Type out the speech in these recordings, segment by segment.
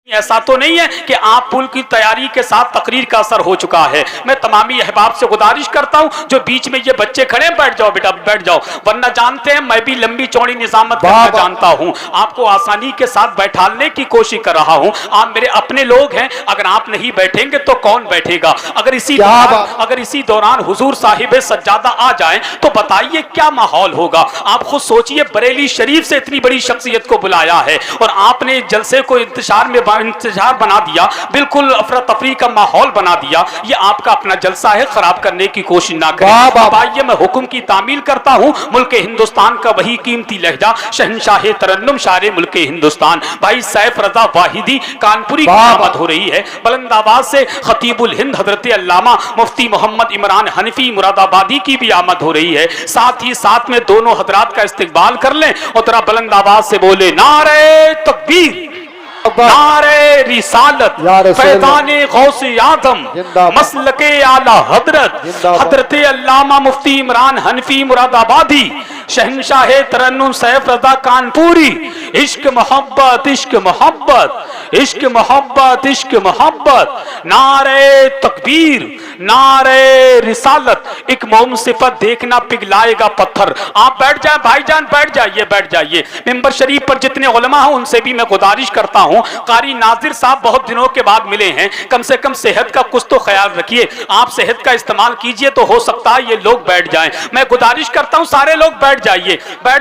ऐसा तो नहीं है कि आप पुल की तैयारी के साथ तकरीर का असर हो चुका है। मैं तमामी अहबाब से गुजारिश करता हूं जो बीच में ये बच्चे खड़े हैं, बैठ जाओ बेटा बैठ जाओ, वरना जानते हैं मैं भी लंबी चौड़ी निजामत करना जानता हूं। आपको आसानी के साथ बैठाने की कोशिश कर रहा हूं। आप मेरे अपने लोग हैं, अगर आप नहीं बैठेंगे तो कौन बैठेगा। अगर इसी दौरान हुजूर साहिब सज्जादा आ जाए तो बताइए क्या माहौल होगा। आप खुद सोचिए, बरेली शरीफ से इतनी बड़ी शख्सियत को बुलाया है और आपने जलसे को इंतजार बना दिया, बिल्कुल अफरा तफरी का माहौल बना दिया। ये आपका अपना जलसा है, खराब करने की कोशिश ना करें। अब आइए मैं हुक्म की तामील करता हूं। मुल्क हिंदुस्तान का वही कीमती लहजा शहंशाह तरन्नुम शारे मुल्क हिंदुस्तान भाई सैफ रजा वाहिदी कानपुरी की आमद हो रही है। बुलंदाबाद से खतीबुल हिंद हजरत अल्लामा मुफ्ती मोहम्मद इमरान हनफी मुरादाबादी की भी आमद हो रही है। साथ ही साथ में दोनों हजरात का इस्तकबाल कर लें और जरा बुलंदाबाद से बोले नारे तकबीर, नारे रिसालत, फैज़ाने गौसे आज़म, मसलके आला हजरत हजरत अल्लामा मुफ्ती इमरान हनफी मुरादाबादी शहंशाह तरन्नुम सैफ रज़ा कानपुरी। इश्क मोहब्बत इश्क मोहब्बत इश्क मोहब्बत इश्क मोहब्बत, नारे तकबीर नारे रिसालत। एक मौम सिफत देखना पिघलाएगा पत्थर। आप बैठ जाए भाईजान, बैठ जाइए। मेंबर शरीफ पर जितने उलमा हैं उनसे भी मैं गुजारिश करता हूं, कारी नाजिर साहब बहुत दिनों के बाद मिले हैं, कम से कम सेहत का कुछ तो ख्याल रखिए। आप सेहत का इस्तेमाल कीजिए तो हो सकता है ये लोग बैठ जाएं। मैं गुजारिश करता हूं सारे लोग बैठ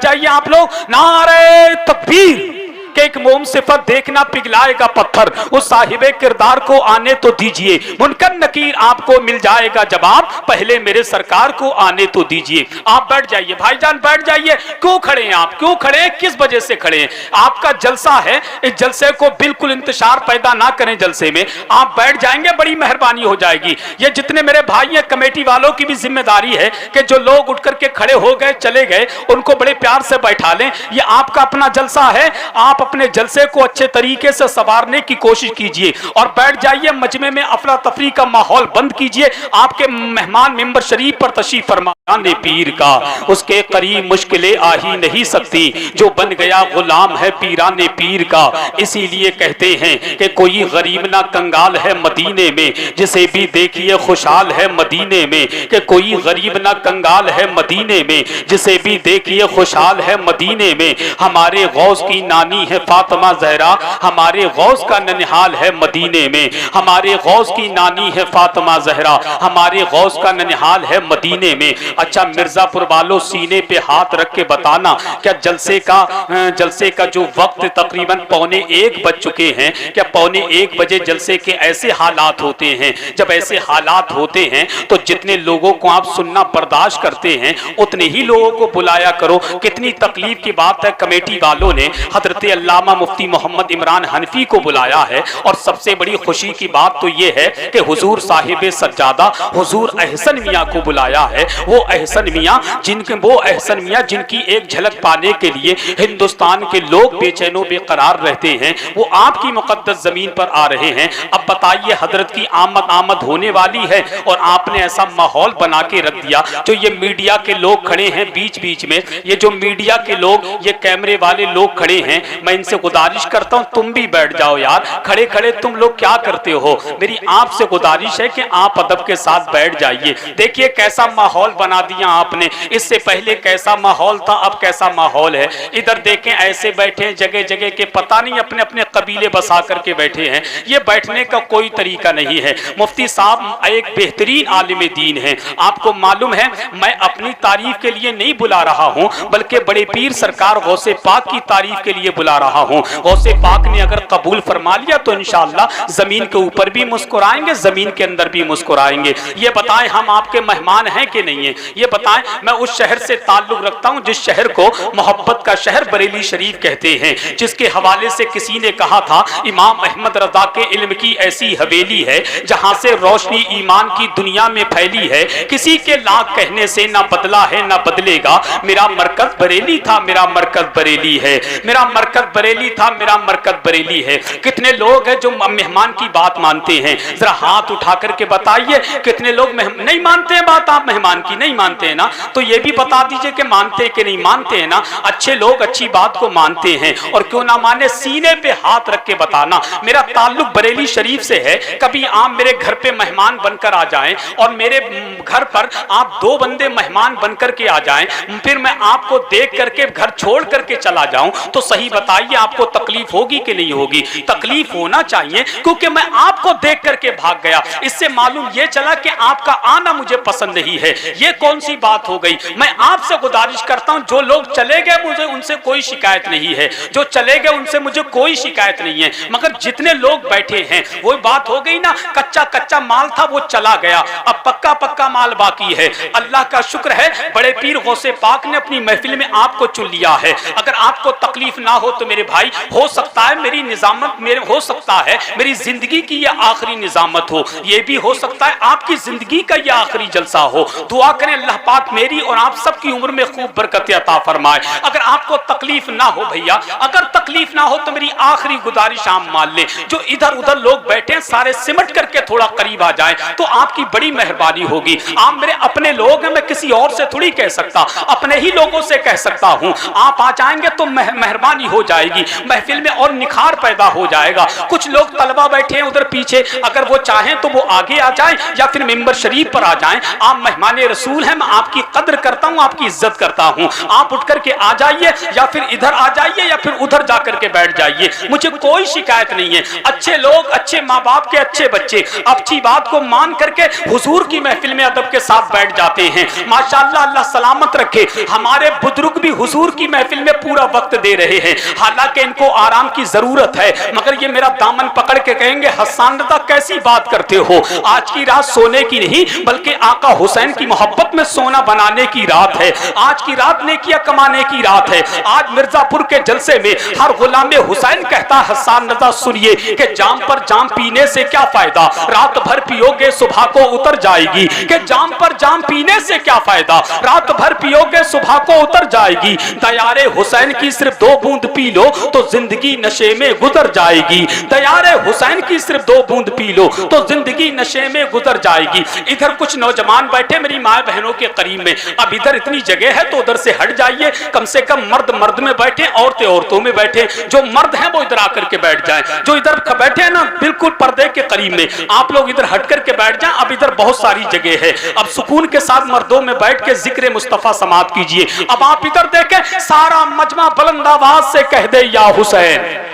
जाइए आप लोग। नारे तकबीर के एक मोम सिफत देखना पिघलाएगा पत्थर, उस साहिबे किरदार को आने तो दीजिए, मुनकर नकीर आपको मिल जाएगा जवाब, पहले मेरे सरकार को आने तो दीजिए। आप बैठ जाइए भाईजान, बैठ जाइए। क्यों खड़े हैं आप, क्यों खड़े हैं, किस वजह से खड़े हैं? आपका जलसा है, इस जलसे को बिल्कुल इंतशार पैदा ना करें जलसे में। आप बैठ जाएंगे बड़ी मेहरबानी हो जाएगी। ये जितने मेरे भाई हैं कमेटी वालों की भी जिम्मेदारी है कि जो लोग उठ करके खड़े हो गए चले गए उनको बड़े प्यार से बैठा लें। ये आपका अपना जलसा है, आप अपने जलसे को अच्छे तरीके से संवारने की कोशिश कीजिए और बैठ जाइए। मजमे में अफरा तफरी का माहौल बंद कीजिए। आपके मेहमान मेंबर शरीफ पर तशरीफ फरमा पीर का, उसके करीब मुश्किलें आ ही नहीं सकती, जो बन गया गुलाम है पीराने पीर का। इसीलिए कहते हैं कि कोई गरीब ना कंगाल है मदीने में, जिसे भी देखिए खुशहाल है मदीने में। कि कोई गरीब ना कंगाल है मदीने में, जिसे भी देखिए खुशहाल है मदीने में। हमारे गौस की नानी है फातिमा जहरा, हमारे गौस का ननिहाल है मदीने में। हमारे गौस की नानी है फातिमा जहरा, हमारे गौस का ननिहाल है मदीने में। अच्छा मिर्जापुर वालों, सीने पे हाथ रख के बताना, क्या जलसे का जो वक्त तकरीबन 1:15 बज चुके हैं, क्या 1:15 बजे जलसे के ऐसे हालात होते हैं? जब ऐसे हालात होते हैं तो जितने लोगों को आप सुनना बर्दाश्त करते हैं उतने ही लोगों को बुलाया करो। कितनी तकलीफ की बात है, कमेटी वालों ने हजरत अल्लामा मुफ्ती मोहम्मद इमरान हनफी को बुलाया है और सबसे बड़ी खुशी की बात तो यह है कि हुजूर साहिब सज्जादा हुजूर अहसन मियाँ को बुलाया है। वो अहसन मियाँ जिनकी एक झलक पाने के लिए हिंदुस्तान के लोग बेचैनो बेकरार रहते हैं, वो आपकी मुकद्दस जमीन पर आ रहे हैं। अब बताइए, हजरत की आमद होने वाली है और आपने ऐसा माहौल बना के रख दिया। जो ये मीडिया के लोग खड़े हैं बीच बीच में, ये जो मीडिया के लोग, ये कैमरे वाले लोग खड़े हैं, मैं इनसे गुजारिश करता हूं तुम भी बैठ जाओ यार। खड़े खड़े तुम लोग क्या करते हो? मेरी आपसे गुजारिश है कि आप अदब के साथ बैठ जाइए। देखिए कैसा माहौल बना दिया आपने। इससे पहले कैसा माहौल था, अब कैसा माहौल है। इधर देखें ऐसे बैठे जगह जगह के, पता नहीं अपने अपने कबीले बसा करके बैठे हैं। ये बैठने का कोई तरीका नहीं है। मुफ्ती साहब एक बेहतरीन आलिम दीन है, आपको मालूम है। मैं अपनी तारीफ के लिए नहीं बुला रहा हूं, बल्कि बड़े पीर सरकार गौसे पाक की तारीफ के लिए बुला रहा हूं। गौसे पाक ने अगर कबूल फरमा लिया तो इंशाअल्लाह जमीन के ऊपर भी मुस्कुराएंगे, जमीन के अंदर भी मुस्कुराएंगे। ये बताएं हम आपके मेहमान हैं कि नहीं है? ये बताएं। मैं उस शहर से ताल्लुक रखता हूं जिस शहर को मोहब्बत का शहर बरेली शरीफ कहते हैं, जिसके हवाले से किसी ने कहा था इमाम अहमद रजा के इल्म की ऐसी हवेली है जहां से रोशनी ईमान की दुनिया में फैली है। किसी के लाख कहने से ना बदला है ना बदलेगा। मेरा मरकज बरेली था, मेरा मरकज बरेली है, मेरा मरकज मरकत बरेली था, मेरा मरकत बरेली है। कितने लोग हैं जो मेहमान की बात मानते हैं? जरा हाथ उठा करके बताइए कितने लोग नहीं मानते हैं बात? आप मेहमान की नहीं मानते हैं ना, तो ये भी बता दीजिए कि मानते हैं कि नहीं मानते हैं ना। अच्छे लोग अच्छी बात को मानते हैं, और क्यों ना माने सीने पे हाथ रख के बताना। मेरा ताल्लुक बरेली शरीफ से है। कभी आप मेरे घर पे मेहमान बनकर आ जाएं और मेरे घर पर आप 2 बंदे मेहमान बनकर के आ जाएं, फिर मैं आपको देख करके घर छोड़ करके चला जाऊं, तो सही बताइए आपको तकलीफ होगी कि नहीं होगी? तकलीफ होना चाहिए, क्योंकि मैं आपको देख करके भाग गया। इससे मालूम यह चला कि आपका आना मुझे पसंद नहीं है। यह कौन सी बात हो गई? मैं आपसे गुजारिश करता हूं, जो लोग चले गए मुझे उनसे कोई शिकायत नहीं है, जो चले गए उनसे मुझे कोई शिकायत नहीं है, मगर जितने लोग बैठे हैं वो बात हो गई ना, कच्चा कच्चा माल था वो चला गया, अब पक्का पक्का माल बाकी है। अल्लाह का शुक्र है बड़े पीर गौसे पाक ने अपनी महफिल में आपको चुन लिया है। अगर आपको तकलीफ ना हो तो मेरे भाई, हो सकता है मेरी निजामत मेरे हो सकता है मेरी जिंदगी की यह आखिरी निजामत हो, यह भी हो सकता है आपकी जिंदगी का यह आखिरी जलसा हो। दुआ करें अल्लाह पाक मेरी और आप सबकी उम्र में खूब बरकत अता फरमाए। अगर आपको तकलीफ ना हो भैया, अगर तकलीफ ना हो तो मेरी आखिरी गुजारिश आप मान लें, जो इधर उधर लोग बैठे हैं सारे सिमट करके थोड़ा करीब आ जाएं तो आपकी बड़ी मेहरबानी होगी। आप मेरे अपने लोग हैं, मैं किसी और से थोड़ी कह सकता, अपने ही लोगों से कह सकता हूं। आप आ जाएंगे तो मेहरबानी हो जाएगी, महफिल में और निखार पैदा हो जाएगा। कुछ लोग तलबा बैठे हैं उधर पीछे, अगर वो चाहें तो वो आगे आ जाएं या फिर मिंबर शरीफ पर आ जाएं। आप मेहमान रसूल हैं, मैं आपकी कद्र करता हूं, आपकी इज्जत करता हूं। आप उठ करके आ जाइए या फिर इधर आ जाइए या फिर उधर जाकर के बैठ जाइए, मुझे कोई शिकायत नहीं है। अच्छे लोग, अच्छे माँ बाप के अच्छे बच्चे अच्छी बात को मान करके हुजूर की महफिल में अदब के साथ बैठ जाते हैं। माशाअल्लाह, अल्लाह सलामत रखे। हमारे बुजुर्ग भी हुजूर की महफिल में पूरा वक्त दे रहे हैं, हालांकि इनको आराम की जरूरत है, मगर ये मेरा दामन पकड़ के कहेंगे हसन रज़ा कैसी बात करते हो, आज की रात सोने की नहीं बल्कि आका हुसैन की मोहब्बत में सोना बनाने की रात है। आज की रात नेकियां कमाने की रात है। आज मिर्जापुर के जलसे में हर गुलाम हुसैन कहता हसन रज़ा सुनिए कि जाम पर जाम पीने से क्या फायदा, रात भर पियोगे सुबह को उतर जाएगी। कि जाम पर जाम पीने से क्या फायदा, रात भर पियोगे सुबह को उतर जाएगी। दयारे हुसैन की सिर्फ 2 बूंद पी लो तो जिंदगी नशे में गुजर जाएगी। दयारे हुसैन की सिर्फ 2 बूंद पी लो तो जिंदगी नशे में गुजर जाएगी। इधर कुछ नौजवान बैठे मेरी माँ बहनों के करीब में, अब इधर इतनी जगह है तो उधर से हट जाइए, कम से कम मर्द मर्द में बैठे, औरतें औरतों में बैठे। जो मर्द हैं वो इधर आकर के बैठ जाएं, जो इधर बैठे हैं ना बिल्कुल पर्दे के करीब में, आप लोग इधर हट करके बैठ जाएं। अब इधर बहुत सारी जगह है, अब सुकून के साथ मर्दों में बैठ के जिक्र मुस्तफा समात कीजिए। अब आप इधर देखें, सारा मजमा बुलंद आवाज से कह दे या हुसैन।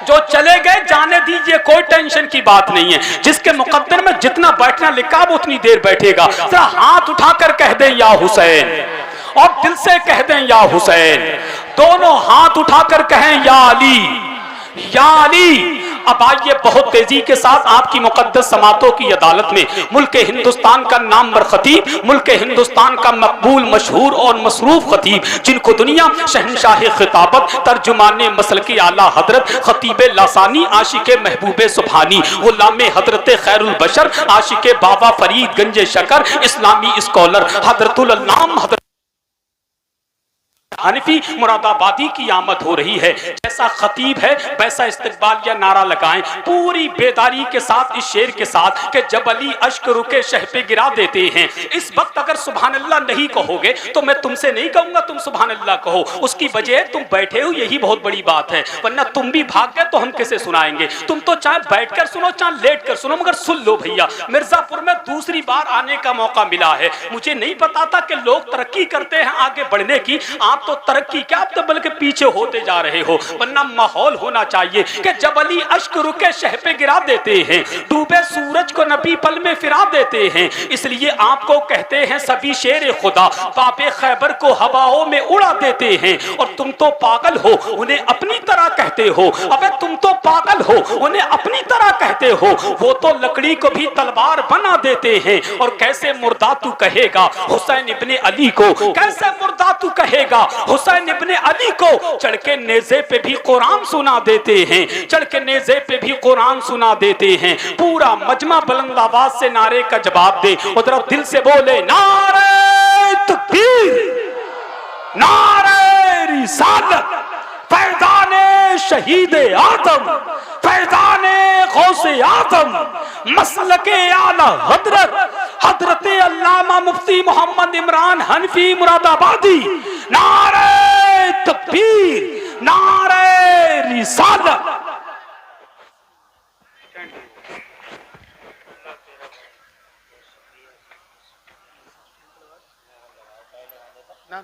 जो चले गए जाने दीजिए, कोई टेंशन की बात नहीं है। जिसके मुकद्दर में जितना बैठना लिखा वो उतनी देर बैठेगा। जरा हाथ उठाकर कह दे या हुसैन, और दिल से कह दें या हुसैन। दोनों हाथ उठाकर कहें या अली, या अली। अब आइए बहुत तेजी के साथ आपकी मुकद्दस समातों की अदालत में मुल्क हिंदुस्तान का नामवर खतीब, मुल्क हिंदुस्तान का मकबूल मशहूर और मसरूफ खतीब, जिनको दुनिया शहनशाह खिताबत, तर्जुमाने मसल के आला हजरत, खतीब लासानी, आशिक महबूब सुबहानी, गुलाम हजरत खैरुल बशर, आशिक बाबा फरीद गंजे शकर, इस्लामी स्कॉलर हजरतुल अल्लाम हजरत हनीफी मुरादाबादी की आमद हो रही है। जैसा खतीब है वैसा इस्तकबाल या नारा लगाएं पूरी बेदारी के साथ, इस शेर के साथ कि जब अली अश्क रुके शह पे गिरा देते हैं। इस वक्त अगर सुभान अल्लाह नहीं कहोगे तो मैं तुमसे नहीं कहूंगा तुम सुभान अल्लाह कहो, उसकी वजह तुम बैठे हो, यही बहुत बड़ी बात है। वरना तुम भी भाग गए तो हम कैसे सुनाएंगे? तुम तो चाहे बैठकर सुनो चाहे लेट कर सुनो, मगर सुन लो भैया। मिर्जापुर में दूसरी बार आने का मौका मिला है। मुझे नहीं पता था कि लोग तरक्की करते हैं आगे बढ़ने की, आप तो तरक्की क्या, आप तो बल्कि पीछे होते जा रहे हो। वरना माहौल होना चाहिए कि जब अली अश्क रुके शह पे गिरा देते हैं, डूबे सूरज को नबी पल में फिरा देते हैं। इसलिए आपको कहते हैं सभी शेर खुदा, बाबे खैबर को हवाओं में उड़ा देते हैं। और तुम तो पागल हो उन्हें अपनी तरह कहते हो, अबे तुम तो पागल हो उन्हें अपनी तरह कहते हो। वो तो लकड़ी को भी तलवार बना देते हैं। और कैसे मुर्दा तू कहेगा हुसैन इब्ने अली को, कैसे मुर्दा तू कहेगा हुसैन इब्ने अली को। चढ़ के नेज़े पे भी कुरान सुना देते हैं, चढ़ के नेज़े पे भी कुरान सुना देते हैं। पूरा मजमा बुलंद आवाज से नारे का जवाब दे, उधर दिल से बोले नारे तकबीर, नारे रिसालत, फैज़ाने शहीद आदम, फैजाने गौसे आदम, मसलके आला हजरत, हजरत अल्लामा मुफ्ती मोहम्मद इमरान हनफी मुरादाबादी। नारे तकबीर, नारे रिसालत। ना